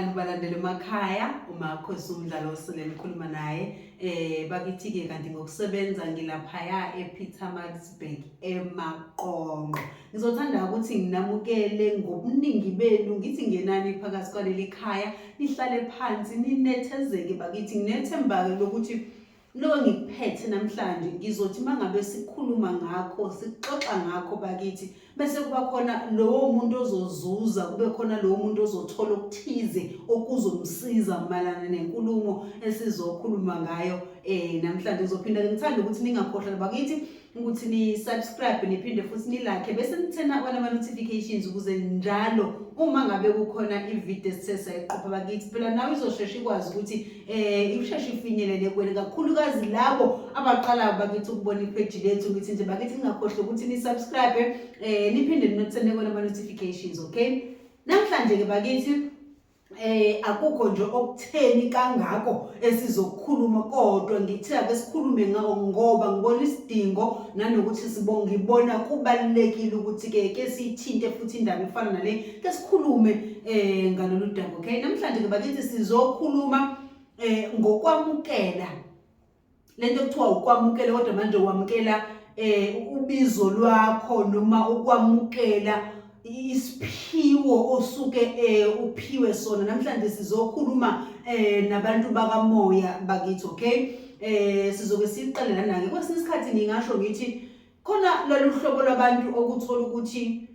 Sanibonani balandeli emakhaya, uMakhosi umdlalo osele nikhuluma naye. Bakithi-ke kanti ngokusebenza ngilaphaya ePietermaritzburg eMaqonqo. Ngizothanda ukuthi nginamukele ngobuningi benu ngithi ngenani phakathi kwaleli khaya, nihlale phansi ninethezeke bakithi. Nginethemba lokuthi lo ngikuphethe namhlanje ngizothi mangabe sikhuluma ngakho sixoxa ngakho bakithi bese kuba khona lowo muntu ozozuza, kube khona lowo muntu ozothola okuthize okuzomsiza malana nenkulumo esizokhuluma ngayo. Namhlanje ngizophinda ngithanda ukuthi ningakhohlwa bakithi ukuthi ni subscribe niphinde futhi ni like bese nithena ama notifications ukuze njalo uma ngabe kukhona ivideo esisesayiqopha bakithi phela nawe izoshesha ikwazi ukuthi isheshe ifinyelele kuwena, kakhulukazi labo abaqala bakithi ukubona ipage lethu. Ngithi nje bakithi ningakhohlwa ukuthi ni subscribe niphinde ninothene ama notifications. Okay, namhlanje ke bakithi akukho nje okutheni kangako esizokhuluma, kodwa ngithi ake sikhulume ngako ngoba ngibona isidingo nanokuthi ngibona kubalekile ukuthi ke sithinte futhi indaba efana nale ke sikhulume ngalolu daba. Okay, namhlanje ke bakithi sizokhuluma ngokwamukela lento ekuthiwa ukwamukela, kodwa manje wamukela ubizo lwakho noma ukwamukela isiphiwo osuke uphiwe sona. Namhlanje sizokhuluma nabantu bakamoya bakithi. Okay, sizoke siqale lana ke kwesinye isikhathi ngingasho ngithi khona lolu hlobo lwabantu okuthola ukuthi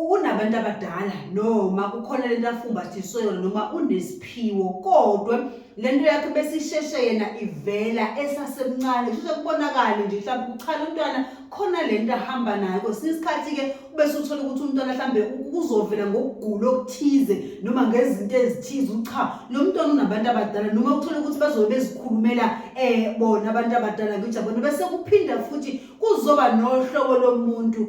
unabantu abadala noma kukhona lento afumbathiswe yona noma unesiphiwo, kodwa lento yakhe besisheshe yena ivela esasemncane kusho kubonakala nje mhlawumbe uchala umntwana khona lento ahamba nayo. Kwesinye isikhathi ke bese uthola ukuthi umntwana mhlambe uzovela ngokugula okuthize noma ngezinto ezithize, ucha lo mntwana unabantu abadala, noma uthola ukuthi bazobe bezikhulumela bona abantu abadala ngijabona. Bese kuphinda futhi kuzoba nohlobo lomuntu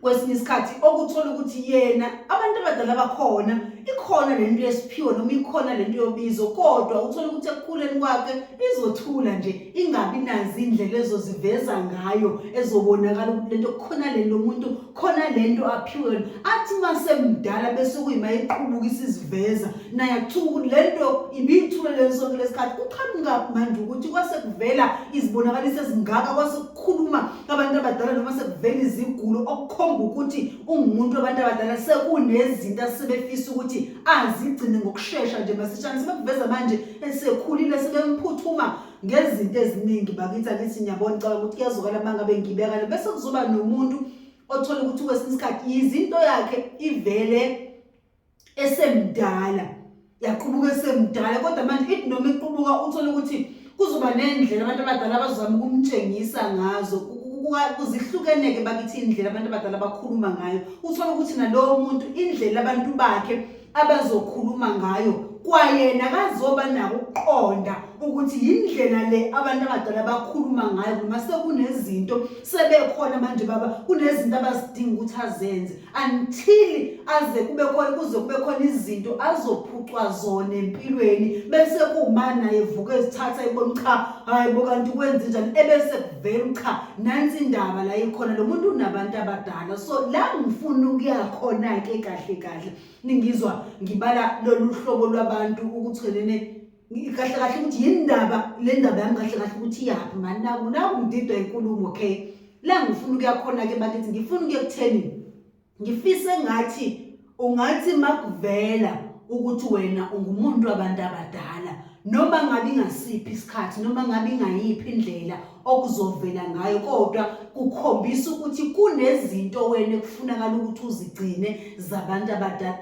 kwesinye isikhathi okuthola ukuthi yena abantu abadala bakhona, ikhona lento yesiphiwo noma ikhona lento yobizo, kodwa uthola ukuthi ekukhuleni kwakhe izothula nje, ingabi nazi indlela ezoziveza ngayo ezobonakala ukuthi lento khona lento muntu khona lento aphiwe. Athi masemdala bese kuyima iqhubuka isiziveza naye akuthuka lento ibithule lesonke lesikhathi. Kuqhamuka manje ukuthi kwase kuvela izibonakalise ezingaka, kwase kukhuluma abantu abadala noma sekuvela izigulo okukhomba ukuthi ungumuntu abantu abadala sekunezinto asebefisa ukuthi azigcine ngokusheshsha nje masishane, sebekuveza manje esekhulile sebemphuthuma ngezinto eziningi bakithi. Akithi ngiyabona ngicabanga ukuthi kuyazokala mangabe ngibeka bese kuzoba nomuntu othola ukuthi kwesinye isikhathi izinto yakhe ivele esemdala, yaqhubuka esemdala, kodwa manje ithi noma iqhubuka uthola ukuthi kuzoba nendlela abantu abadala abazama ukumtshengisa ngazo. Kuzihlukeneke bakithi indlela abantu abadala bakhuluma ngayo, uthola ukuthi nalowo muntu indlela abantu bakhe abazokhuluma ngayo kwayena kazoba nako ukuqonda ukuthi indlela le abantu abadala bakhuluma ngayo noma sekunezinto sebekhona manje baba kunezinto abazidinga ukuthi azenze until aze kube khona izinto azophucwa zona empilweni, bese kumana evuka ezithatha ibona cha hayi bo kanti kwenze njani, ebese kuvela cha nansi indaba la ikhona lo muntu unabantu abadala. So la ngifuna ukuyakhona ke kahle ningizwa ngibala lolu hlobo lwabantu ukuthi kahle ukuthi yindaba le ndaba yami kahle ukuthi yaphi mani naku ngididwa inkulumo. Okay, la ngifuna ukuyakhona ke bakithi, ngifuna ukuyekutheni ngifise ungathi makuvela ukuthi wena ungumuntu wabantu abadala, noma ngabe ngasiphi isikhathi noma ngabe ngayiphi indlela okuzovela ngayo, kodwa kukhombisa ukuthi kunezinto wena ekufunakala ukuthi uzigcine zabantu abadala.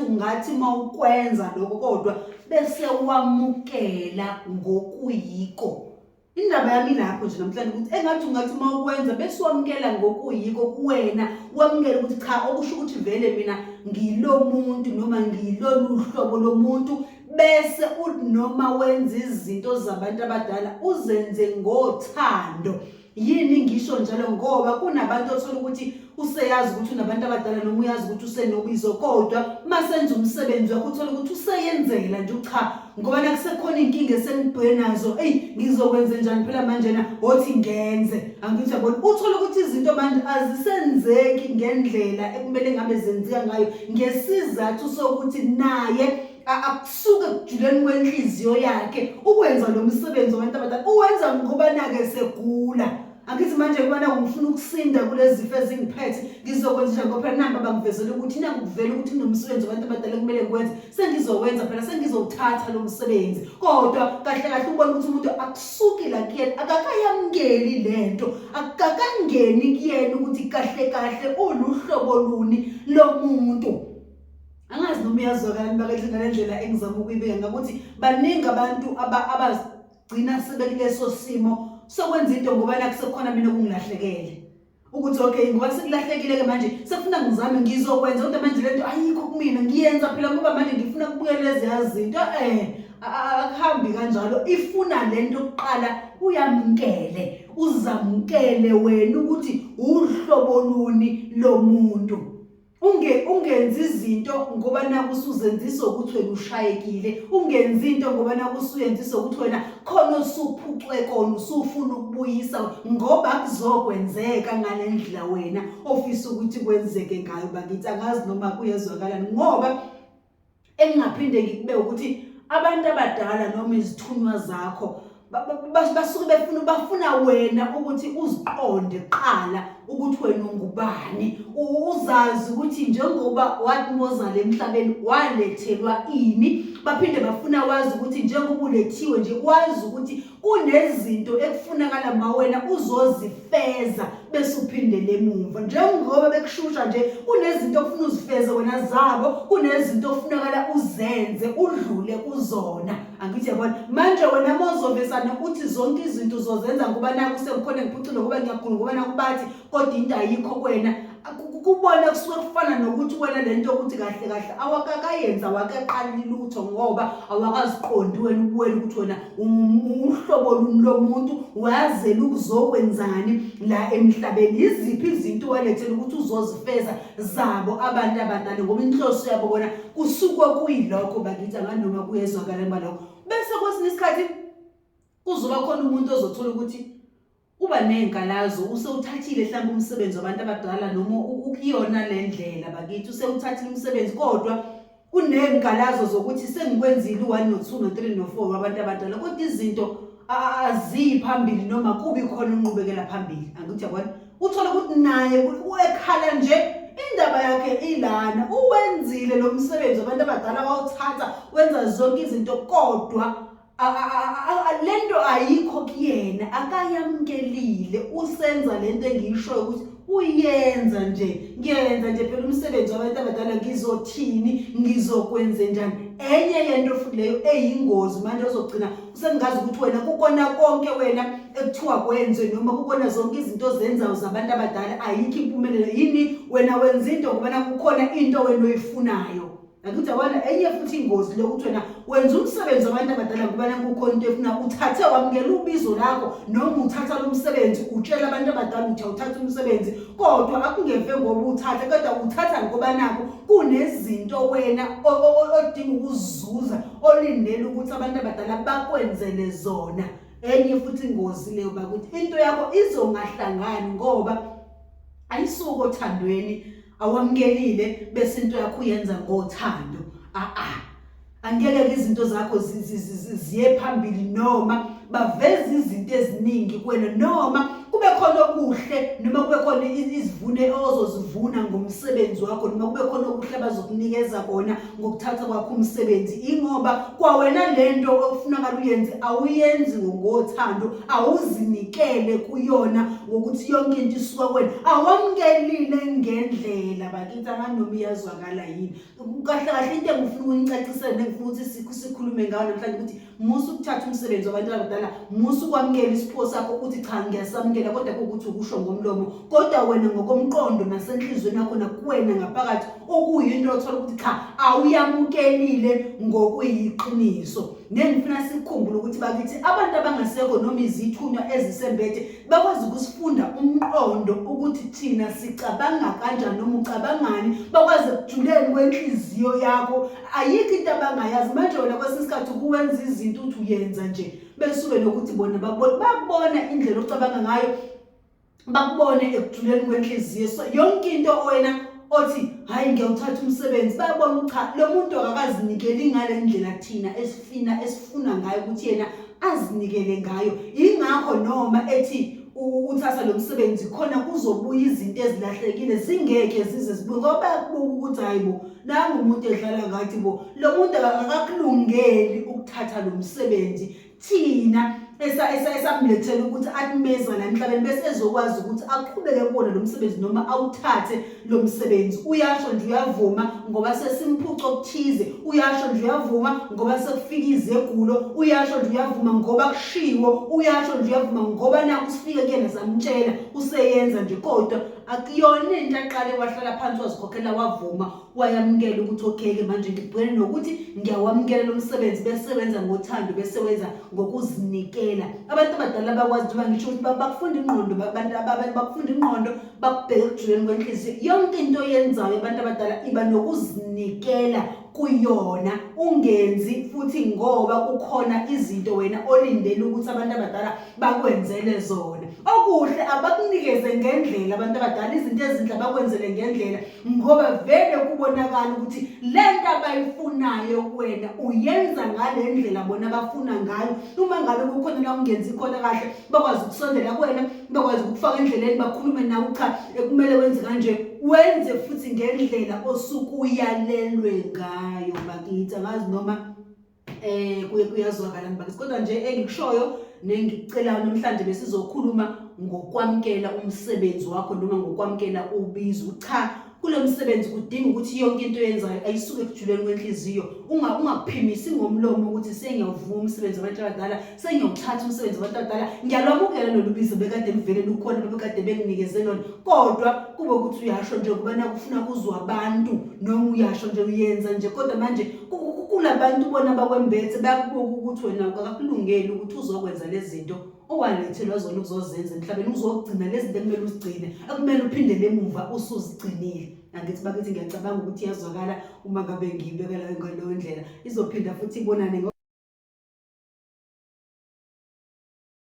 Ungathi mawukwenza lokho kodwa bese wamukela ngokuyiko. Indaba yami lapho nje namhlanje ukuthi ungathi mawukwenza bese wamukela ngokuyiko kuwena, wamukela ukuthi cha okusho ukuthi vele mina ngilo muntu noma ngilolu hlobo lomuntu, bese noma wenza izinto zabantu abadala uzenze ngothando Yini ngisho njalo ngoba kunabantu othola ukuthi useyazi ukuthi unabantu abadala noma uyazi ukuthi usenobizo kodwa masenza umsebenzi wakho uthola ukuthi useyenzela nje cha ngoba nakusekhona inkinga esenibheke nazo ngizokwenza njani phela manje na othi ngenze angithi yabona uthola ukuthi izinto manje azisenzeki ngendlela ekumele ngabe zenzeka ngayo ngesizathu sokuthi naye akusuke kujuleni kwenhliziyo yakhe ukwenza lo msebenzi wabantu abadala uwenza ngoba nake segula angithi manje kubana ngifuna ukusinda kulezi zifo ezingiphethe ngizokwenza njani ngoba phela namba bangivezela ukuthi nakuvela ukuthi kunomsebenzi wabantu abadala kumele ngikwenze sengizowenza phela sengizowuthatha lo msebenzi kodwa kahle kahle ubona ukuthi umuntu akusuki la kuyena akakayamukeli lento akakangeni kuyena ukuthi kahle kahle uluhlobo luni lomuntu angazi noma uyazwakala bakhe ngalendlela engizama ukuyibeka ngakuthi baningi abantu abagcina sebekuleso simo sokwenza into ngoba nakusekhona mina kungilahlekele ukuthi okay ngoba sekulahlekile ke manje sefuna ngizame ngizokwenza kodwa manje lento ayikho kumina ngiyenza phela ngoba manje ngifuna ukubukela lezi izinto akuhambi kanjalo ifuna lento oqala uyamkele uzamkele wena ukuthi uhlobo luni lomuntu ungenzi izinto ngoba nakusuzenzisa ukuthi wena ushayekile ungenzi into ngoba nakusuyenzisa ukuthi wena khona usuphucwe kona usufuna ukubuyisa ngoba kuzokwenzeka ngalendlela wena ofisa ukuthi kwenzeke ngayo bakithi angazi noma kuyezwakala ngoba engingaphinde ngikube ukuthi abantu abadala noma izithunywa zakho basuke bafuna wena ukuthi uziqonde qala ukuthi wena ungubani uzazi ukuthi njengoba wathi emhlabeni walethelwa ini baphinde bafuna wazi ukuthi njengoba ulethiwe nje wazi ukuthi kunezinto ekufunakala mawena uzozifeza bese uphindele emuva njengoba bekushusha nje kunezinto okufuna uzifeze wena zabo kunezinto ofunakala uzenze udlule kuzona angithi yabona manje wena mozovesana uthi zonke izinto uzozenza ngoba naku sekukhona ngiphucule ngoba ngiyagula ngoba nakubathi kodwa into ayikho kwena kubona kusuke kufana nokuthi wena lento ukuthi kahle kahle awakakayenza awakaqala lutho ngoba awakaziqondi wena ubuwela ukuthi wena uhlobo lomuntu wazela ukuzokwenzani la emhlabeni iziphi izinto walethela ukuthi uzozifeza zabo abantu abadala ngoba inhloso yabo bona kusuke kuyilokho bakithi nganoma kuyezwakala balokho bese kwesinye isikhathi kuzoba khona umuntu ozothola ukuthi uba nenkalazo usewuthathile mhlawumbe umsebenzi wabantu abadala noma ukuyona lendlela bakithi usewuthathile umsebenzi kodwa unenkalazo zokuthi sengikwenzile u1 no2 no3 no4 wabantu abadala kodwa izinto aziphambili noma kubi khona unqubekela phambili angithi yabona uthola ukuthi naye ekhala nje indaba yakhe ilana uwenzile lo msebenzi wabantu abadala wawuthatha wenza zonke izinto kodwa lento ayikho kuyena akayamkelile usenza lento engiyishoyo ukuthi uyenza nje ngiyenza nje phela umsebenzi wabantu abadala ngizothini ngizokwenza njani enye yento futhi leyo eyingozi manje uzogcina usengazi ukuthi wena kukona konke wena ekuthiwa kwenze noma kukona zonke izinto ozenzayo zabantu abadala ayikho impumelelo yini wena wenza into ngoba kukhona into wena oyifunayo akuthi yabona enye futhi ingozi lokuthi wena wenza umsebenzi wabantu abadala ngoba kukhona into efuna uthathe wamukela ubizo lakho noma uthatha lo msebenzi utshela abantu abadala ukuthi uthatha umsebenzi kodwa akungeve ngoba uthatha kodwa uthatha ngoba nakho kunezinto wena odinga ukuzuza olindele ukuthi abantu abadala bakwenzele zona enye futhi ingozi leyo bakuthi into yakho izongahlangani ngoba ayisuko othandweni awamkelile bese into yakho uyenza ngothando angeke izinto zakho ziye phambili noma baveza izinto eziningi kuwena noma kube khona okuhle noma kube khona izivune ozozivuna ngomsebenzi wakho noma kube khona okuhle abazokunikeza kona ngokuthatha kwakho umsebenzi ingoba kwawena lento okufunakala uyenze awuyenzi ngothando awuzinikele kuyona ngokuthi yonke into isuka kuwena awamkelile ngendlela bakithi nganoma iyazwakala yini kahle kahle into engifuna ukunicacisela ngifuna ukuthi sikhulume ngayo namhlanje ukuthi musu ukuthatha umsebenzi wabantu abadala musu kwamkela isipho sakho ukuthi cha ngiyasamukela ukwamukela kodwa kuwukuthi ukusho ngomlomo, kodwa wena ngokomqondo nasenhlizweni yakho nakuwena ngaphakathi okuyinto othola ukuthi cha awuyamukelile ngokuyiqiniso. Ngifuna sikhumbule ukuthi bakithi abantu abangasekho noma izithunywa ezisembethe bakwazi ukusifunda umqondo ukuthi thina sicabanga kanjani noma ucabangani, bakwazi ekujuleni kwenhliziyo yakho. Ayikho into abangayazi. Manje wena kwesinye isikhathi ukuwenza izinto uthi uyenza nje besuke nokuthi bona bakubona indlela ocabanga ngayo, bakubone ekujuleni kwenhliziyo. So yonke into wena othi hayi ngiyawuthatha umsebenzi, bayabona cha lo muntu akazinikeli ngale ndlela thina esifuna ngayo ukuthi yena azinikele ngayo. Ingakho noma ethi uthatha lo msebenzi khona kuzobuya izinto ezilahlekile zingeke zize zibuye, ngoba bayakubuka ukuthi hayibo nangu umuntu edlala ngathi bo lo muntu akakulungeli ukuthatha lo msebenzi thina esamlethela ukuthi atimeza la emhlabeni bese ezokwazi ukuthi aqhubeke kuwona lo msebenzi noma awuthathe lo msebenzi. Uyasho nje uyavuma ngoba sesimphuco okuthize, uyasho nje uyavuma ngoba sekufika izegulo, uyasho nje uyavuma ngoba kushiwo, uyasho nje uyavuma ngoba naku usifike kuyena samtshela useyenza nje, kodwa akuyona into aqale wahlala phansi wazikhokhela wavuma wayamukela ukuthi okay manje ngibhekene nokuthi ngiyawamukela lo msebenzi besebenza ngothando besebenza ngokuzinikela. Abantu abadala bakwazi njengoba ngisho ukuthi bakufunda ingqondo, abantu bakufunda ingqondo bakubheka ekujuleni kwenhliziyo. Yonke into yenzayo abantu abadala iba nokuzinikela kuyona, ungenzi futhi ngoba kukhona izinto wena olindele ukuthi abantu abadala bakwenzele zona. Okuhle abakunikeze ngendlela abantu abadala, izinto ezinhle abakwenzele ngendlela ngoba vele kubonakala ukuthi lento abayifunayo kuwena uyenza ngale ndlela bona bafuna ngayo. Uma ngabe kukhona la ungenzi khona kahle, bakwazi ukusondela kuwena, bakwazi ukufaka endleleni, bakhulume nawe cha ekumele wenze kanje, wenze futhi ngendlela osukuyalelwe ngayo. Bakithi angazi noma kuyazwakala bakithi, kodwa nje engikushoyo nengicelayo namhlanje besizokhuluma ngokwamukela umsebenzi wakho noma ngokwamukela ubizo. Cha, kulo msebenzi kudinga ukuthi yonke into oyenzayo ayisuke ekujuleni kwenhliziyo. Ungakuphimisi ngomlomo ukuthi sengiyavuma umsebenzi wabantu abadala, sengiyawuthatha umsebenzi wabantu abadala, ngiyalwamukela lolu bizo bekade livele lukhona bekade benginikeze lona, kodwa kube ukuthi uyasho nje ngoba nakufuna kuzwa abantu noma uyasho nje uyenza nje, kodwa manje kulabantu bona bakwembethe bayakubuka ukuthi wena akakulungeli ukuthi uzokwenza lezi zinto owalethelwa zona ukuzozenza emhlabeni, uzogcina lezi zinto ekumele uzigcine, akumele uphindele emuva usuzigcinile. Angithi bakithi ngiyacabanga ukuthi iyazwakala uma ngabe ngiyibekela ngaleyo ndlela, izophinda futhi ibonane